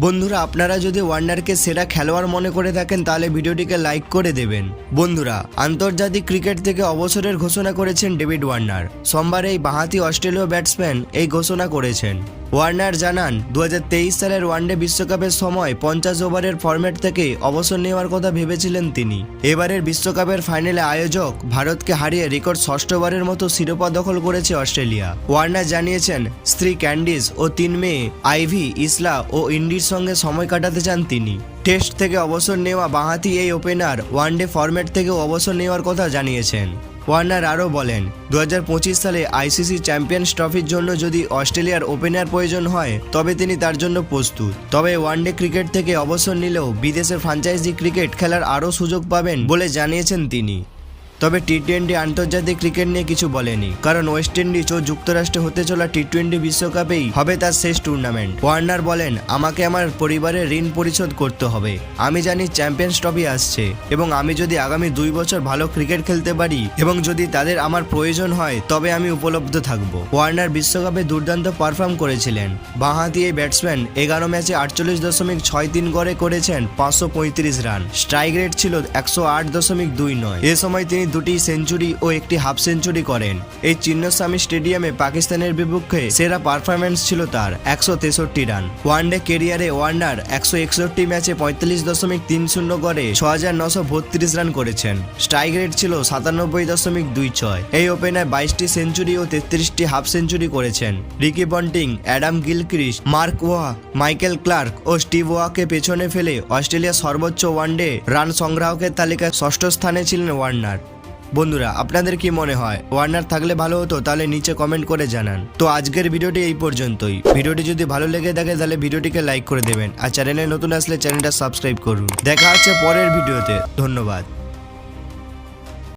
বন্ধুরা আপনারা যদি ওয়ার্নারকে সেরা খেলোয়াড় মনে করে থাকেন তাহলে ভিডিওটিকে লাইক করে দেবেন। বন্ধুরা আন্তর্জাতিক ক্রিকেট থেকে অবসরের ঘোষণা করেছেন ডেভিড ওয়ার্নার। সোমবার এই বাঁহাতি অস্ট্রেলীয় ব্যাটসম্যান এই ঘোষণা করেছেন। ওয়ার্নার জানান 2023 সালের ওয়ানডে বিশ্বকাপের সময় 50 ওভারের ফরম্যাট থেকে অবসর নেওয়ার কথা ভেবেছিলেন তিনি। এবারের বিশ্বকাপের ফাইনালে আয়োজক ভারতকে হারিয়ে রেকর্ড ষষ্ঠবারের মতো শিরোপা দখল করেছে অস্ট্রেলিয়া। ওয়ার্নার জানিয়েছেন স্ত্রী ক্যান্ডিস ও 3 মেয়ে আইভি, ইসলা ও ইন্ডির সঙ্গে সময় কাটাতে চান তিনি। টেস্ট থেকে অবসর নেওয়া বাঁহাতি এই ওপেনার ওয়ানডে ফরম্যাট থেকেও অবসর নেওয়ার কথা জানিয়েছেন। ওয়ার্নার আরও বলেন 2025 সালে আইসিসি চ্যাম্পিয়ন্স ট্রফির জন্য যদি অস্ট্রেলিয়ার ওপেনার প্রয়োজন হয় তবে তিনি তার জন্য প্রস্তুত। তবে ওয়ানডে ক্রিকেট থেকে অবসর নিলেও বিদেশের ফ্র্যাঞ্চাইজি ক্রিকেট খেলার আরও সুযোগ পাবেন বলে জানিয়েছেন তিনি। তবে টি-20 আন্তর্জাতিক ক্রিকেট নিয়ে কিছু বলেনি, কারণ ওয়েস্ট ইন্ডিজ ও যুক্তরাষ্ট্রে হতে চলা টি-20 বিশ্বকাপেই হবে তার শেষ টুর্নামেন্ট। ওয়ার্নার বলেন, আমাকে আমার পরিবারের ঋণ পরিশোধ করতে হবে। আমি জানি চ্যাম্পিয়ন্স ট্রফি আসছে এবং আমি যদি আগামী 2 বছর ভালো ক্রিকেট খেলতে পারি এবং যদি তাদের আমার প্রয়োজন হয় তবে আমি উপলব্ধ থাকব। ওয়ার্নার বিশ্বকাপে দুর্দান্ত পারফর্ম করেছিলেন। বাঁহাতি এই ব্যাটসম্যান 11 ম্যাচে 48.63 গড়ে করেছেন 535 রান। স্ট্রাইক রেট ছিল 108.29। এ সময় তিনি 2টি সেঞ্চুরি ও 1টি হাফ সেঞ্চুরি করেন। এই চিন্নস্বামী স্টেডিয়ামে পাকিস্তানের বিপক্ষে সেরা পারফরম্যান্স ছিল তার 163 রান। ওয়ানডে কেরিয়ারে ওয়ার্নার 161 ম্যাচে 45.30 গড়ে 6932 রান করেছেন। স্ট্রাইক রেট ছিল 97.26। এই ওপেনার 22টি সেঞ্চুরি ও 33টি হাফ সেঞ্চুরি করেছেন। Ricky Ponting, Adam Gilchrist, mark ওয়া, মাইকেল ক্লার্ক ও স্টিভ ওয়াকে পেছনে ফেলে অস্ট্রেলিয়ার সর্বোচ্চ ওয়ানডে রান সংগ্রাহকের তালিকায় 6ষ্ঠ স্থানে ছিলেন ওয়ার্নার। বন্ধুরা আপনাদের কি মনে হয় ওয়ার্নার থাকলে ভালো হতো? তাহলে নিচে কমেন্ট করে জানান। তো আজকের ভিডিওটি এই পর্যন্তই। ভিডিওটি যদি ভালো লেগে থাকে তাহলে ভিডিওটিকে লাইক করে দেবেন আর চ্যানেলে নতুন আসলে চ্যানেলটা সাবস্ক্রাইব করুন। দেখা হচ্ছে পরের ভিডিওতে। ধন্যবাদ।